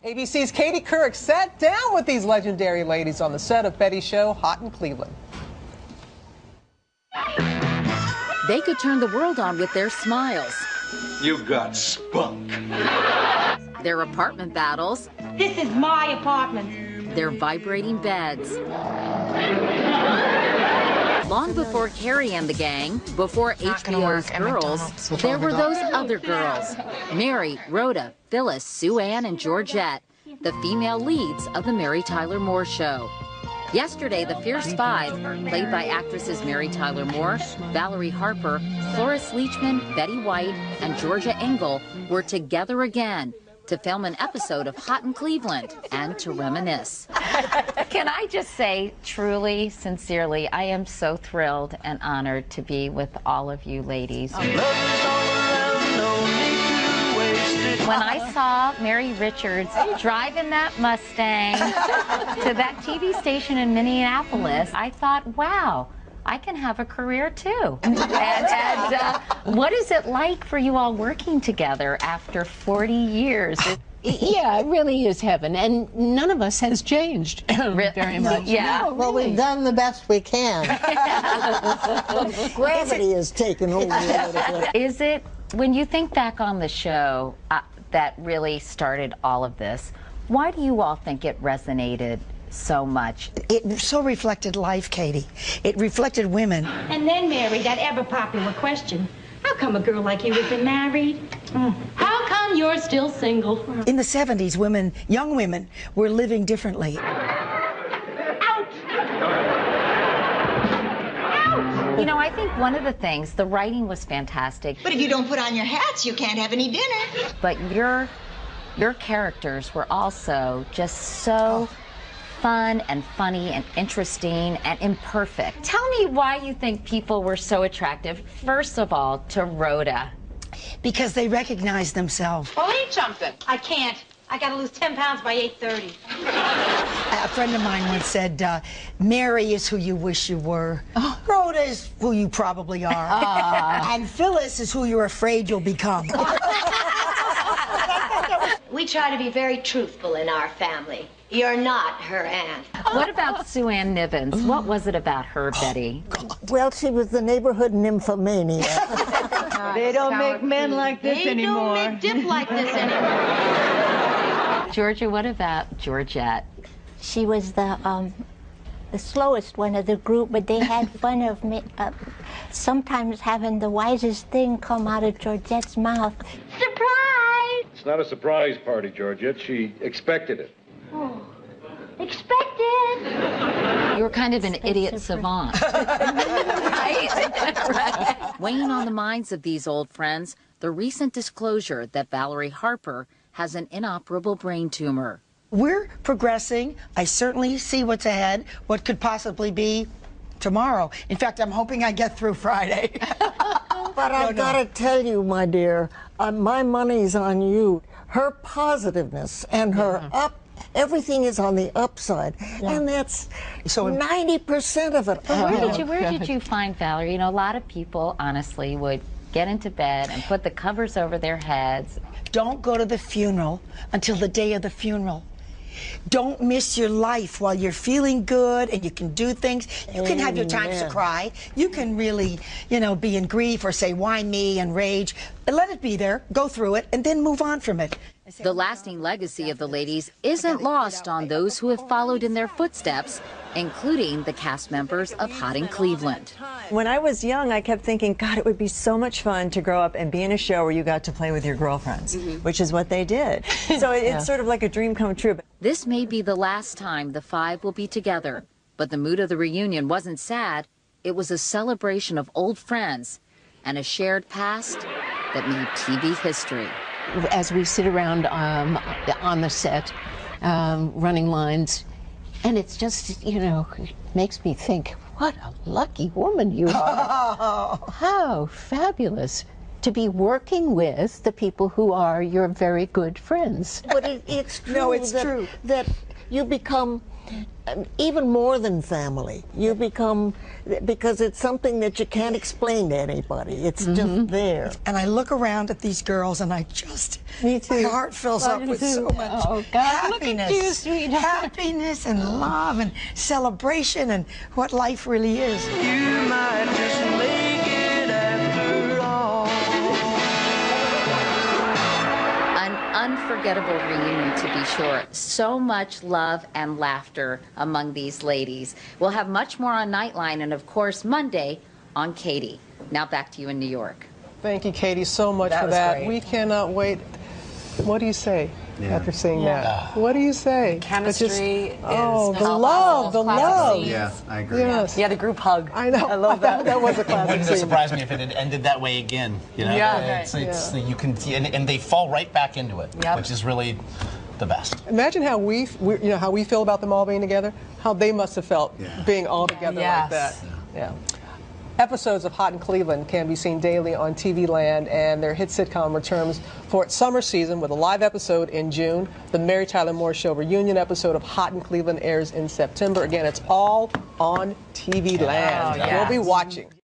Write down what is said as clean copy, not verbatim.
ABC's Katie Couric sat down with these legendary ladies on the set of Betty's show, Hot in Cleveland. They could turn the world on with their smiles. You got spunk. Their apartment battles. This is my apartment. Their vibrating beds. Long before Carrie and the gang, before HBO's Girls, there were those other girls. Mary, Rhoda, Phyllis, Sue Ann, and Georgette, the female leads of the Mary Tyler Moore Show. Yesterday, the Fierce Five, played by actresses Mary Tyler Moore, Valerie Harper, Cloris Leachman, Betty White, and Georgia Engel, were together again to film an episode of Hot in Cleveland and to reminisce. Can I just say, truly, sincerely, I am so thrilled and honored to be with all of you ladies. When I saw Mary Richards driving that Mustang to that TV station in Minneapolis, I thought, wow, I can have a career too. And what is it like for you all working together after 40 years? Yeah, it really is heaven, and none of us has changed very much. Yeah. No, well, really. we've done the best we can. Gravity has taken over a little bit. Is it, when you think back on the show that really started all of this, why do you all think it resonated so much? It so reflected life, Katie. It reflected women. And then, Mary, that ever popular question. How come a girl like you isn't married? How come you're still single? In the 70s, women, young women, were living differently. Ouch! Ouch! You know, I think one of the things, the writing was fantastic. But if you don't put on your hats, you can't have any dinner. But your characters were also just so fun and funny and interesting and imperfect. Tell me why you think people were so attractive, first of all, to Rhoda. Because they recognized themselves. Well, eat something. I can't. I gotta lose 10 pounds by 8:30. A friend of mine once said, Mary is who you wish you were. Rhoda is who you probably are. And Phyllis is who you're afraid you'll become. We try to be very truthful in our family. You're not her aunt. What about Sue Ann Nivens? What was it about her, Betty? Well, she was the neighborhood nymphomaniac. They don't make men like this anymore. They don't make dip like this anymore. Georgia, what about Georgette? She was the slowest one of the group, but they had fun of me sometimes having the wisest thing come out of Georgette's mouth. Surprise! It's not a surprise party, Georgette. She expected it. Oh, expected. You were kind of an idiot savant. Right? Right. Weighing on the minds of these old friends, the recent disclosure that Valerie Harper has an inoperable brain tumor. We're progressing. I certainly see what's ahead, what could possibly be tomorrow. In fact, I'm hoping I get through Friday. But I've got to tell you, my dear, my money's on you. Her positiveness and her everything is on the upside, and that's 90% of it. Where did you find Valerie? You know, a lot of people, honestly, would get into bed and put the covers over their heads. Don't go to the funeral until the day of the funeral. Don't miss your life while you're feeling good and you can do things. You can have your times to cry. You can really, be in grief or say, why me, and rage. Let it be there, go through it, and then move on from it. The lasting legacy of the ladies isn't lost on those who have followed in their footsteps, including the cast members of Hot in Cleveland. When I was young, I kept thinking, God, it would be so much fun to grow up and be in a show where you got to play with your girlfriends, which is what they did. So it's sort of like a dream come true. This may be the last time the five will be together, but the mood of the reunion wasn't sad. It was a celebration of old friends and a shared past that made TV history. As we sit around on the set, running lines, and it's just, makes me think, what a lucky woman you are. How fabulous to be working with the people who are your very good friends. But it's true, true that you become even more than family. You become, because it's something that you can't explain to anybody. It's just there. And I look around at these girls and I just, Me too. my heart fills up with so much happiness. Look at you, sweetheart. Happiness and love and celebration and what life really is. You might just make it after all. An unforgettable reunion, to be sure. So much love and laughter among these ladies. We'll have much more on Nightline and, of course, Monday on Katie. Now back to you in New York. Thank you, Katie, so much for that. Great. We cannot wait. What do you say after seeing that? What do you say? Chemistry is the love, the love. Yeah, I agree. Yes. Yeah, the group hug. I know. I love that. That was a classic Wouldn't scene. have surprised me if it had ended that way again. You know, Yeah. it's you can and they fall right back into it, which is really the best. Imagine how we how we feel about them all being together. How they must have felt being all together like that. Yeah. Episodes of Hot in Cleveland can be seen daily on TV Land, and their hit sitcom returns for its summer season with a live episode in June. The Mary Tyler Moore Show reunion episode of Hot in Cleveland airs in September. Again, it's all on TV Land. We'll be watching.